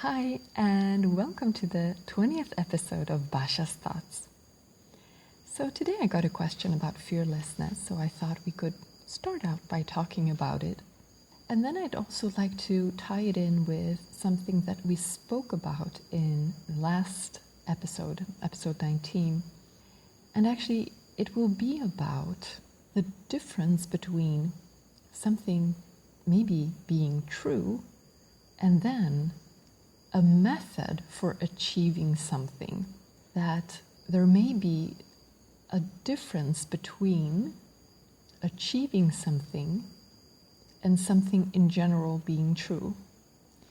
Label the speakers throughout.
Speaker 1: Hi, and welcome to the 20th episode of Basha's Thoughts. So today I got a question about fearlessness, so I thought we could start out by talking about it. And then I'd also like to tie it in with something that we spoke about in the last episode, episode 19. And actually, it will be about the difference between something maybe being true and then a method for achieving something. That there may be a difference between achieving something and something in general being true.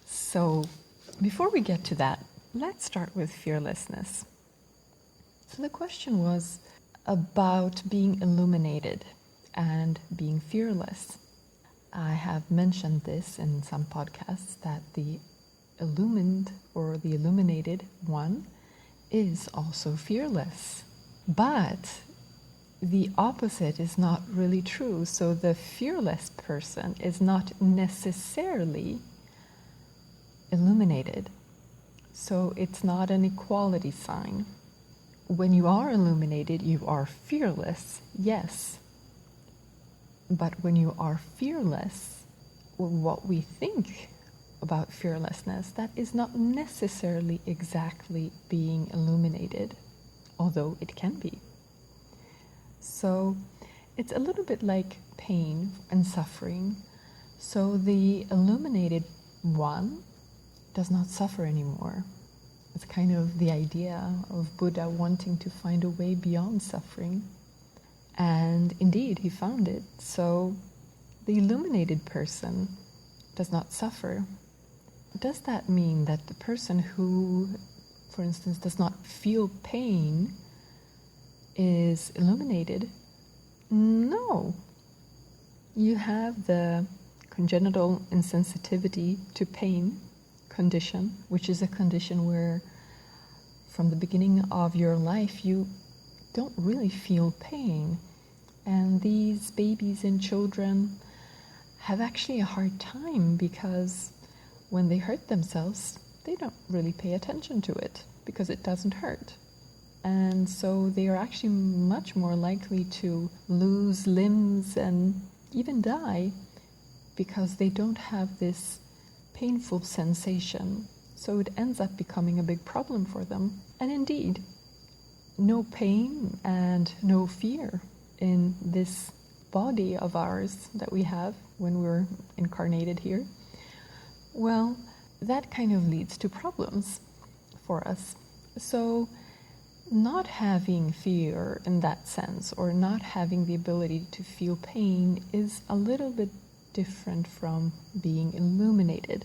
Speaker 1: So before we get to that, let's start with fearlessness. So the question was about being illuminated and being fearless. I have mentioned this in some podcasts that the illumined or the illuminated one is also fearless. But the opposite is not really true. So the fearless person is not necessarily illuminated. So it's not an equality sign. When you are illuminated, you are fearless, yes. But when you are fearless, what we think about fearlessness, that is not necessarily exactly being illuminated, although it can be. So it's a little bit like pain and suffering. So the illuminated one does not suffer anymore. It's kind of the idea of Buddha wanting to find a way beyond suffering. And indeed, he found it. So the illuminated person does not suffer. Does that mean that the person who, for instance, does not feel pain is illuminated? No. You have the congenital insensitivity to pain condition, which is a condition where from the beginning of your life you don't really feel pain. And these babies and children have actually a hard time because when they hurt themselves, they don't really pay attention to it because it doesn't hurt. And so they are actually much more likely to lose limbs and even die because they don't have this painful sensation. So it ends up becoming a big problem for them. And indeed, no pain and no fear in this body of ours that we have when we're incarnated here. Well, that kind of leads to problems for us. So not having fear in that sense, or not having the ability to feel pain, is a little bit different from being illuminated.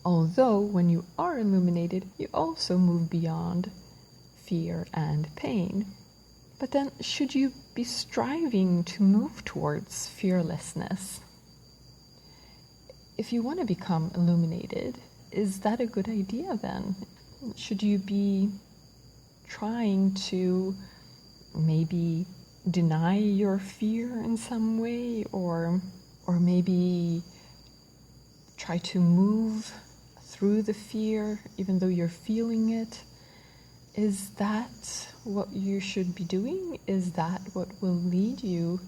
Speaker 1: Although when you are illuminated, you also move beyond fear and pain. But then, should you be striving to move towards fearlessness? If you want to become illuminated, is that a good idea then? Should you be trying to maybe deny your fear in some way, or maybe try to move through the fear even though you're feeling it? Is that what you should be doing? Is that what will lead you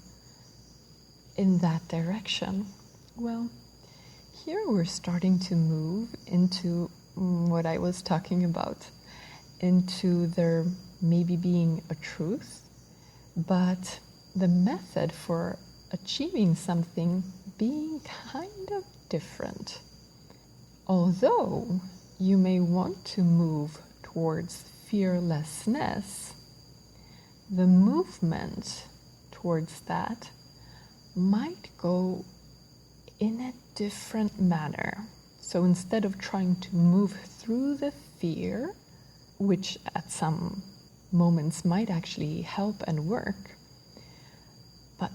Speaker 1: in that direction? Well, here we're starting to move into what I was talking about, into there maybe being a truth, but the method for achieving something being kind of different. Although you may want to move towards fearlessness, the movement towards that might go in a different manner. So instead of trying to move through the fear, which at some moments might actually help and work, but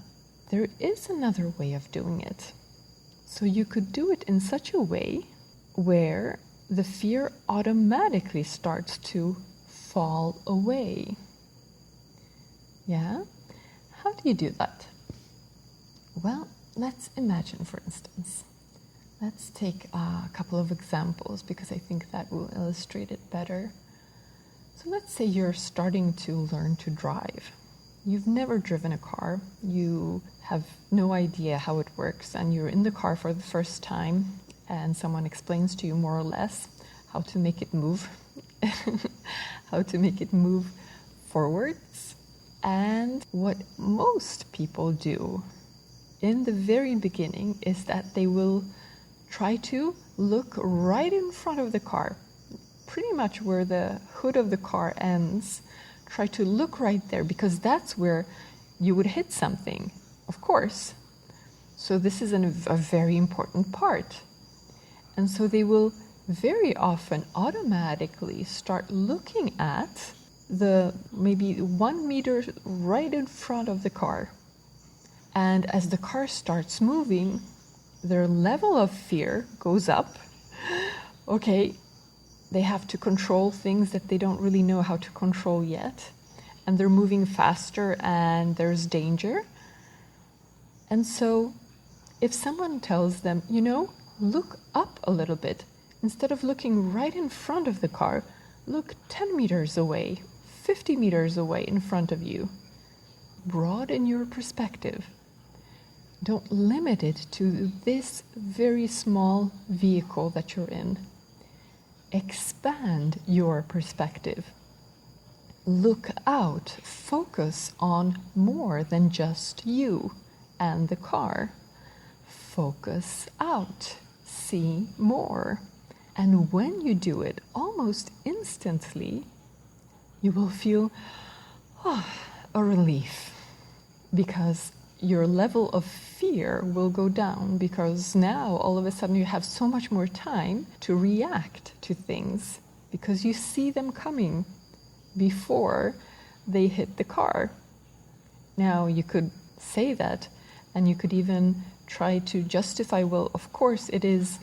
Speaker 1: there is another way of doing it. So you could do it in such a way where the fear automatically starts to fall away. Yeah? How do you do that? Well, let's imagine, for instance, Let's take a couple of examples because I think that will illustrate it better. So let's say you're starting to learn to drive. You've never driven a car. You have no idea how it works, and you're in the car for the first time, and someone explains to you more or less how to make it move, how to make it move forwards. And what most people do in the very beginning is that they will try to look right in front of the car, pretty much where the hood of the car ends. Try to look right there because that's where you would hit something, of course. So this is a very important part. And so they will very often automatically start looking at the maybe 1 meter right in front of the car. And as the car starts moving, their level of fear goes up. Okay, they have to control things that they don't really know how to control yet. And they're moving faster and there's danger. And so if someone tells them, look up a little bit, instead of looking right in front of the car, look 10 meters away, 50 meters away in front of you. Broaden your perspective. Don't limit it to this very small vehicle that you're in. Expand your perspective. Look out. Focus on more than just you and the car. Focus out. See more. And when you do it, almost instantly, you will feel a relief, because your level of fear will go down, because now all of a sudden you have so much more time to react to things because you see them coming before they hit the car. Now you could say that, and you could even try to justify, well, of course it is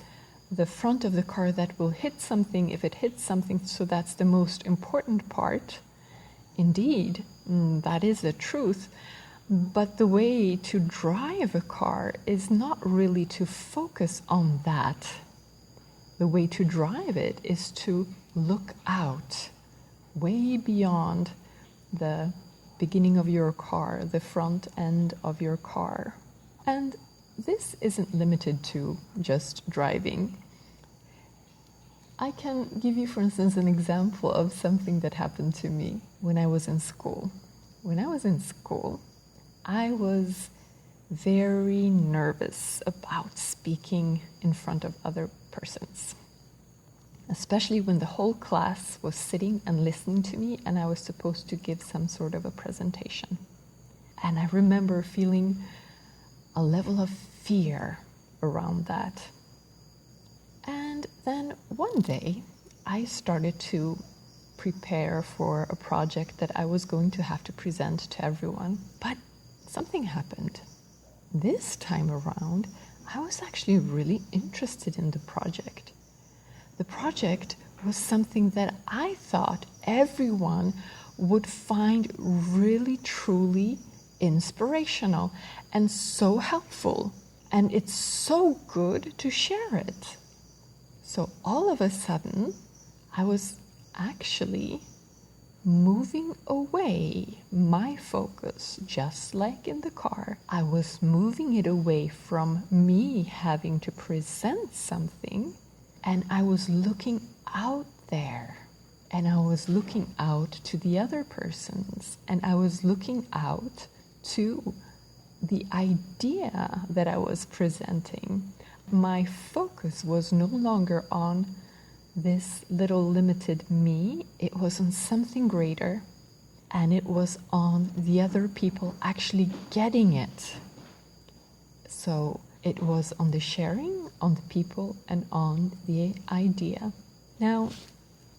Speaker 1: the front of the car that will hit something if it hits something, so that's the most important part. Indeed, that is the truth. But the way to drive a car is not really to focus on that. The way to drive it is to look out, way beyond the beginning of your car, the front end of your car. And this isn't limited to just driving. I can give you, for instance, an example of something that happened to me when I was in school. When I was in school, I was very nervous about speaking in front of other persons, especially when the whole class was sitting and listening to me and I was supposed to give some sort of a presentation. And I remember feeling a level of fear around that. And then one day I started to prepare for a project that I was going to have to present to everyone. But something happened. This time around, I was actually really interested in the project. The project was something that I thought everyone would find really, truly inspirational and so helpful. And it's so good to share it. So all of a sudden, I was actually moving away my focus, just like in the car. I was moving it away from me having to present something, and I was looking out there, and I was looking out to the other persons, and I was looking out to the idea that I was presenting. My focus was no longer on this little limited me. It was on something greater, and it was on the other people actually getting it. So it was on the sharing, on the people, and on the idea. Now,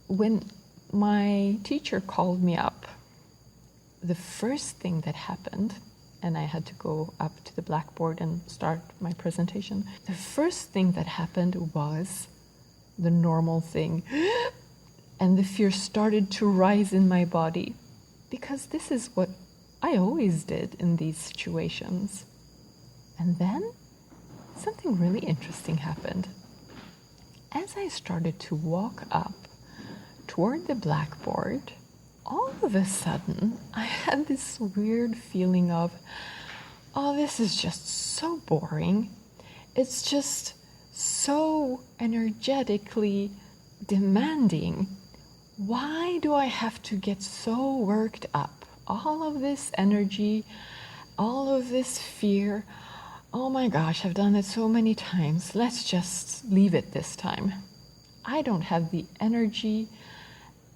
Speaker 1: when my teacher called me up, the first thing that happened, and I had to go up to the blackboard and start my presentation, the first thing that happened was the normal thing. And the fear started to rise in my body, because this is what I always did in these situations. And then something really interesting happened. As I started to walk up toward the blackboard, all of a sudden I had this weird feeling of, oh, this is just so boring. It's just so energetically demanding. Why do I have to get so worked up? All of this energy, all of this fear. Oh my gosh, I've done it so many times. Let's just leave it this time. I don't have the energy,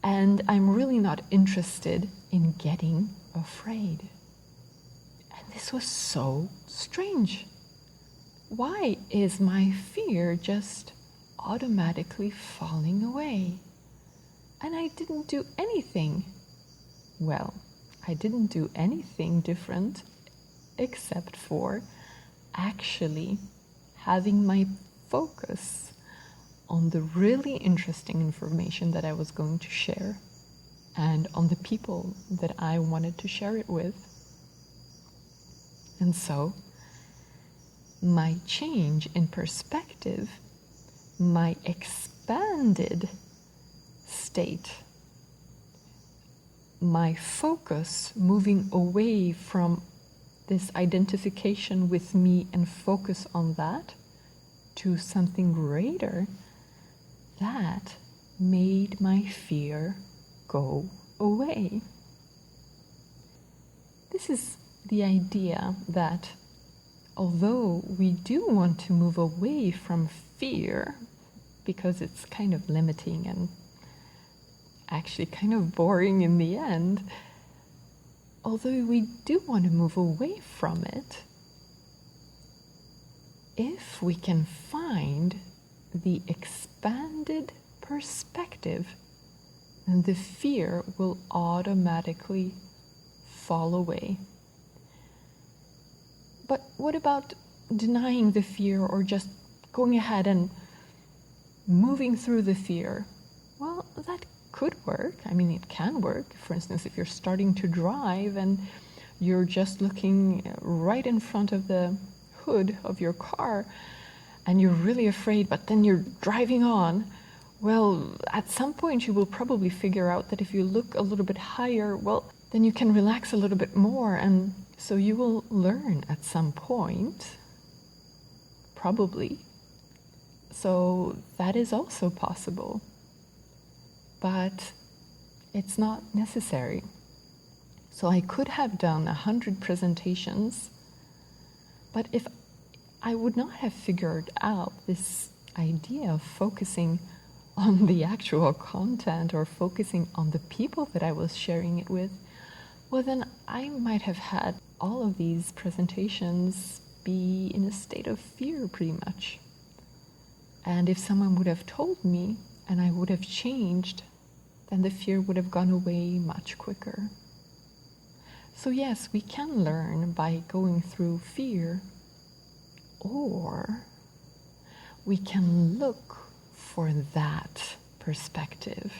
Speaker 1: and I'm really not interested in getting afraid. And this was so strange. Why is my fear just automatically falling away? And I didn't do anything. Well, I didn't do anything different except for actually having my focus on the really interesting information that I was going to share and on the people that I wanted to share it with. And so, my change in perspective, my expanded state, my focus moving away from this identification with me and focus on that to something greater, that made my fear go away. This is the idea that although we do want to move away from fear, because it's kind of limiting and actually kind of boring in the end, although we do want to move away from it, if we can find the expanded perspective, then the fear will automatically fall away. But what about denying the fear or just going ahead and moving through the fear? Well, that could work. I mean, it can work. For instance, if you're starting to drive and you're just looking right in front of the hood of your car and you're really afraid, but then you're driving on, well, at some point you will probably figure out that if you look a little bit higher, well, then you can relax a little bit more, and so you will learn at some point, probably. So that is also possible. But it's not necessary. So I could have done 100 presentations, but if I would not have figured out this idea of focusing on the actual content or focusing on the people that I was sharing it with, well, then I might have had all of these presentations be in a state of fear pretty much. And if someone would have told me and I would have changed, then the fear would have gone away much quicker. So yes, we can learn by going through fear, or we can look for that perspective.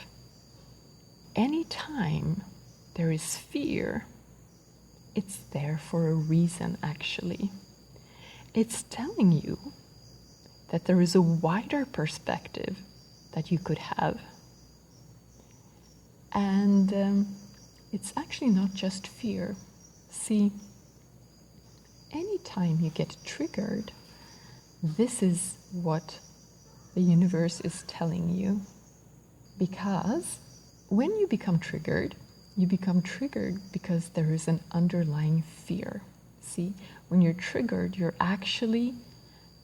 Speaker 1: Anytime there is fear, it's there for a reason, actually. It's telling you that there is a wider perspective that you could have. And it's actually not just fear. See, anytime you get triggered, this is what the universe is telling you. Because when you become triggered because there is an underlying fear. See, when you're triggered, you're actually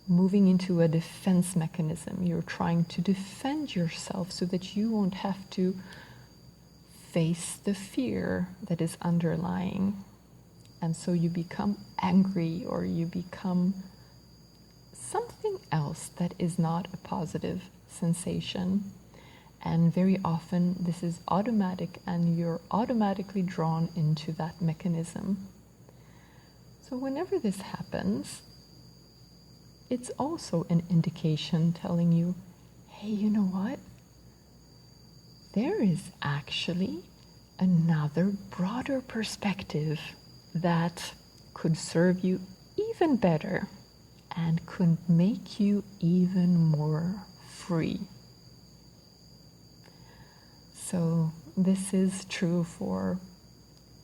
Speaker 1: moving into a defense mechanism. You're trying to defend yourself so that you won't have to face the fear that is underlying. And so you become angry, or you become something else that is not a positive sensation. And very often this is automatic, and you're automatically drawn into that mechanism. So whenever this happens, it's also an indication telling you, hey, you know what? There is actually another broader perspective that could serve you even better. and could make you even more free. So this is true for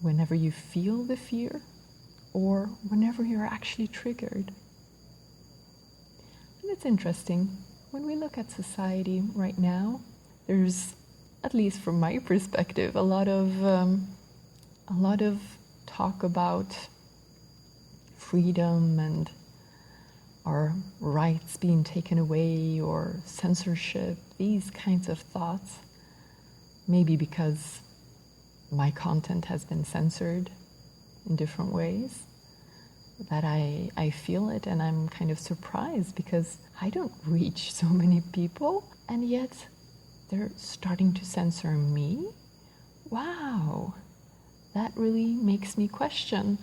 Speaker 1: whenever you feel the fear or whenever you're actually triggered. And it's interesting, when we look at society right now, there's, at least from my perspective, a lot of talk about freedom and our rights being taken away or censorship, these kinds of thoughts. Maybe because my content has been censored in different ways, that I feel it, and I'm kind of surprised because I don't reach so many people, and yet they're starting to censor me. Wow, that really makes me question,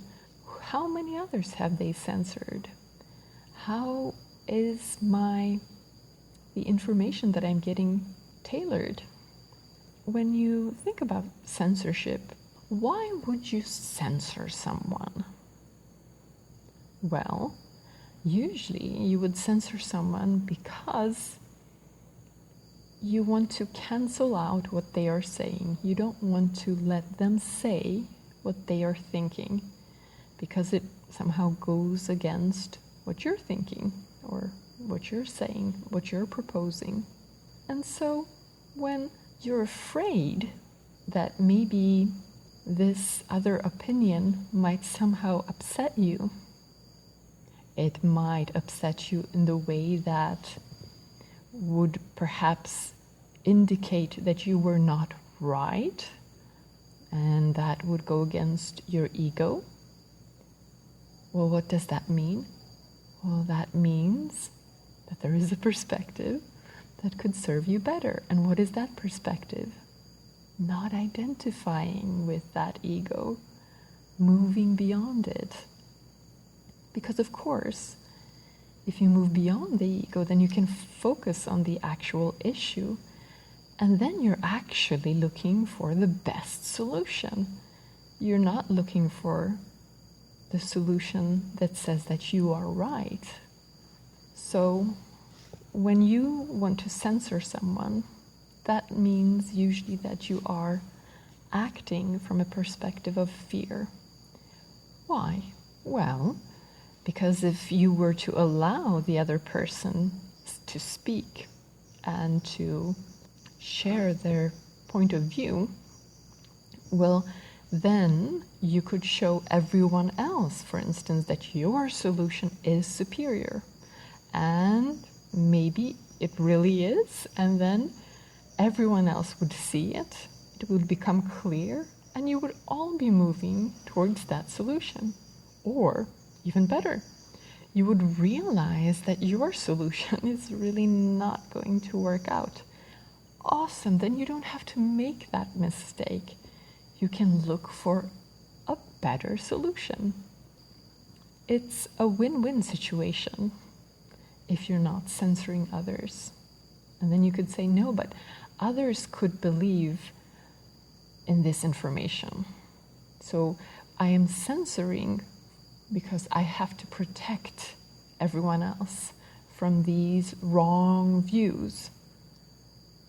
Speaker 1: how many others have they censored? How is the information that I'm getting tailored? When you think about censorship, why would you censor someone? Well, usually you would censor someone because you want to cancel out what they are saying. You don't want to let them say what they are thinking, because it somehow goes against what you're thinking or what you're saying, what you're proposing. And so when you're afraid that maybe this other opinion might somehow upset you, it might upset you in the way that would perhaps indicate that you were not right, and that would go against your ego. Well, what does that mean? Well, that means that there is a perspective that could serve you better. And what is that perspective? Not identifying with that ego, moving beyond it. Because of course, if you move beyond the ego, then you can focus on the actual issue, and then you're actually looking for the best solution. You're not looking for the solution that says that you are right. So when you want to censor someone, that means usually that you are acting from a perspective of fear. Why? Well, because if you were to allow the other person to speak and to share their point of view, well, then you could show everyone else, for instance, that your solution is superior. And maybe it really is, and then everyone else would see it, it would become clear, and you would all be moving towards that solution. Or, even better, you would realize that your solution is really not going to work out. Awesome, then you don't have to make that mistake. You can look for a better solution. It's a win-win situation if you're not censoring others. And then you could say, no, but others could believe in this information. So I am censoring because I have to protect everyone else from these wrong views.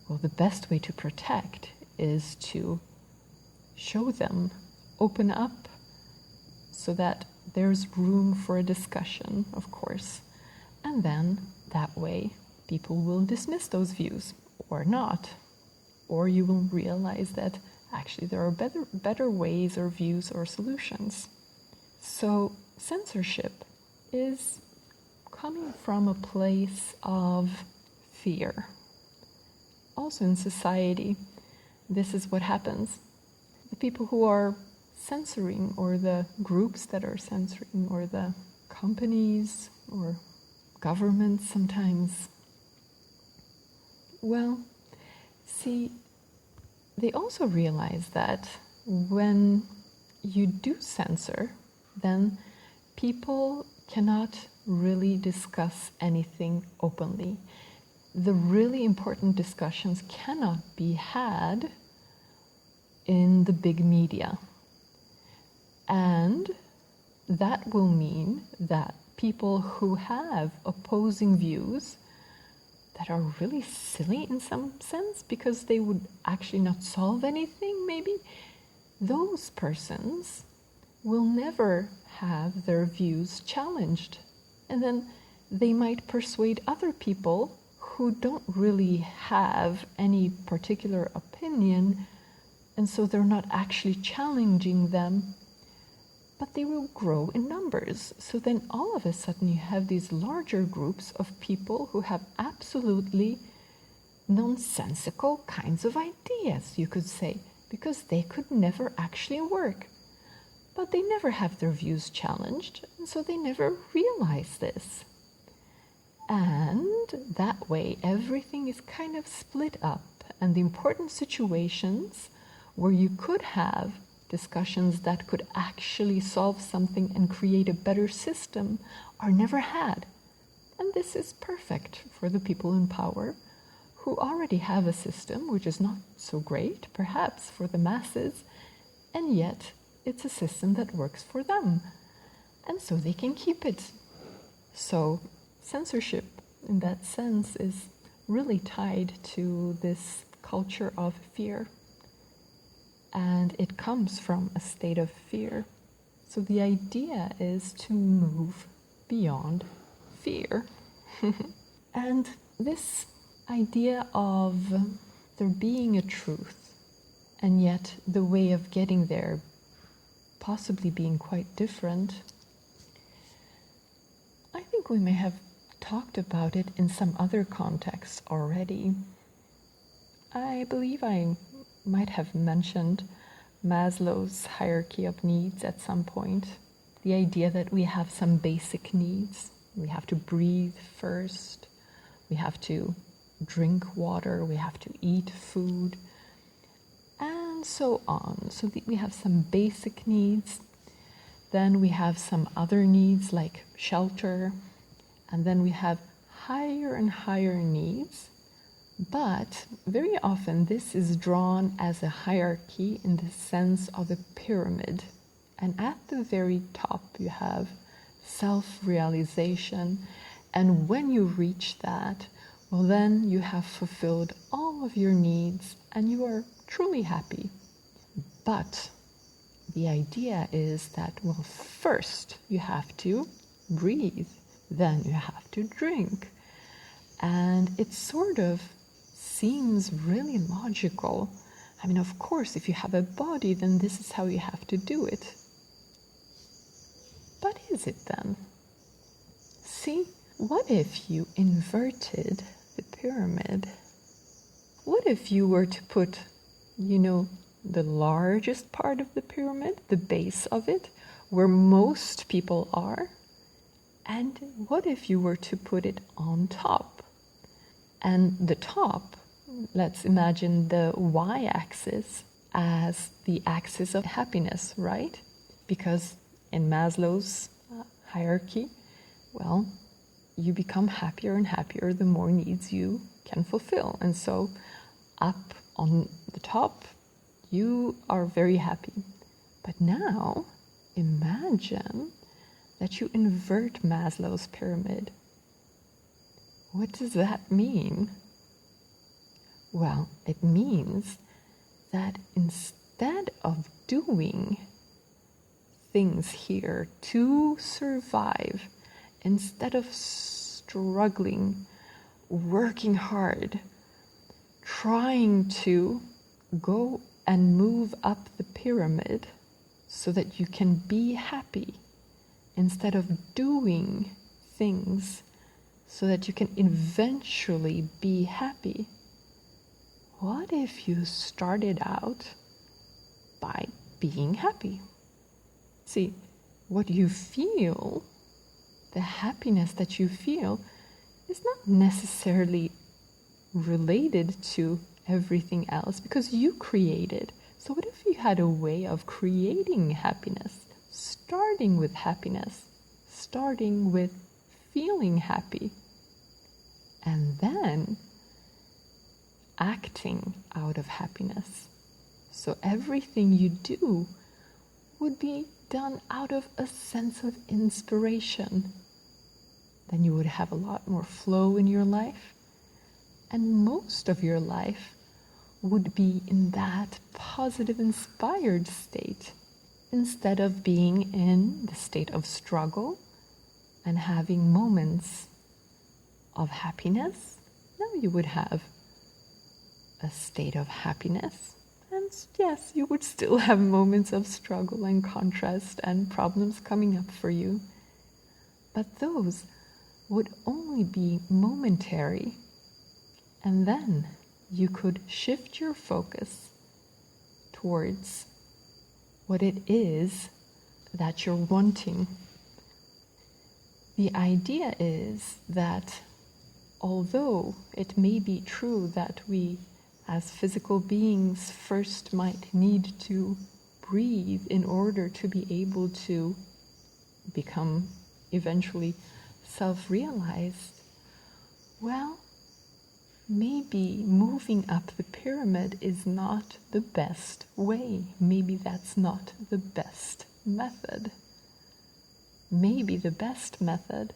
Speaker 1: Well, the best way to protect is to show them, open up, so that there's room for a discussion, of course. And then that way people will dismiss those views or not. Or you will realize that actually there are better ways or views or solutions. So censorship is coming from a place of fear. Also in society, this is what happens. The people who are censoring, or the groups that are censoring, or the companies or governments sometimes, well, see, they also realize that when you do censor, then people cannot really discuss anything openly. The really important discussions cannot be had in the big media. And that will mean that people who have opposing views that are really silly in some sense because they would actually not solve anything, maybe, those persons will never have their views challenged. And then they might persuade other people who don't really have any particular opinion, and so they're not actually challenging them, but they will grow in numbers. So then all of a sudden you have these larger groups of people who have absolutely nonsensical kinds of ideas, you could say, because they could never actually work. But they never have their views challenged, and so they never realize this. And that way everything is kind of split up, and the important situations where you could have discussions that could actually solve something and create a better system are never had. And this is perfect for the people in power who already have a system which is not so great, perhaps, for the masses, and yet it's a system that works for them. And so they can keep it. So censorship, in that sense, is really tied to this culture of fear. And it comes from a state of fear. So the idea is to move beyond fear. And this idea of there being a truth, and yet the way of getting there possibly being quite different, I think we may have talked about it in some other contexts already. I believe I might have mentioned Maslow's hierarchy of needs at some point. The idea that we have some basic needs. We have to breathe first. We have to drink water. We have to eat food. And so on. So we have some basic needs. Then we have some other needs like shelter. And then we have higher and higher needs. But very often this is drawn as a hierarchy in the sense of a pyramid. And at the very top you have self-realization. And when you reach that, well, then you have fulfilled all of your needs and you are truly happy. But the idea is that, well, first you have to breathe, then you have to drink. And it's sort of seems really logical. I mean, of course, if you have a body, then this is how you have to do it. But is it then? See, what if you inverted the pyramid? What if you were to put, the largest part of the pyramid, the base of it, where most people are? And what if you were to put it on top? And the top, let's imagine the y-axis as the axis of happiness, right? Because in Maslow's hierarchy, well, you become happier and happier the more needs you can fulfill. And so up on the top, you are very happy. But now, imagine that you invert Maslow's pyramid. What does that mean? Well, it means that instead of doing things here to survive, instead of struggling, working hard, trying to go and move up the pyramid so that you can be happy, instead of doing things so that you can eventually be happy, what if you started out by being happy? See, what you feel, the happiness that you feel, is not necessarily related to everything else because you created. So what if you had a way of creating happiness, starting with happiness, starting with feeling happy, and then acting out of happiness? So everything you do would be done out of a sense of inspiration. then you would have a lot more flow in your life, and most of your life would be in that positive, inspired state, instead of being in the state of struggle and having moments of happiness. Now you would have a state of happiness, and yes, you would still have moments of struggle and contrast and problems coming up for you, but those would only be momentary, and then you could shift your focus towards what it is that you're wanting. The idea is that although it may be true that we as physical beings first might need to breathe in order to be able to become eventually self-realized, well, maybe moving up the pyramid is not the best way. Maybe that's not the best method. Maybe the best method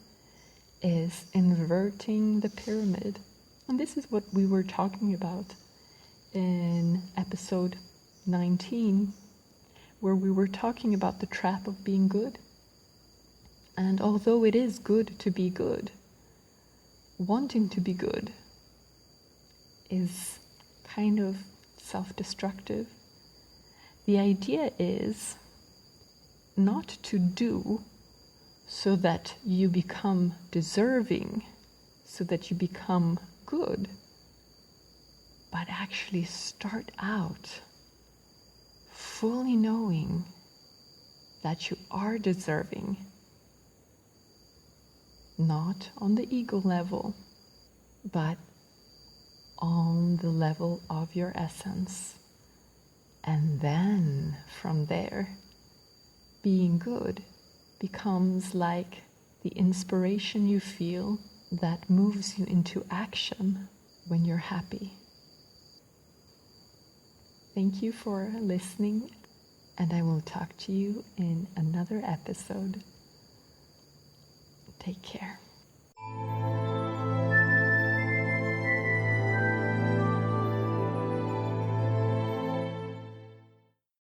Speaker 1: is inverting the pyramid. And this is what we were talking about in episode 19, where we were talking about the trap of being good. And although it is good to be good, wanting to be good is kind of self-destructive. The idea is not to do so that you become deserving, so that you become good, but actually start out fully knowing that you are deserving, not on the ego level, but on the level of your essence. And then from there, being good becomes like the inspiration you feel that moves you into action when you're happy. Thank you for listening, and I will talk to you in another episode. Take care.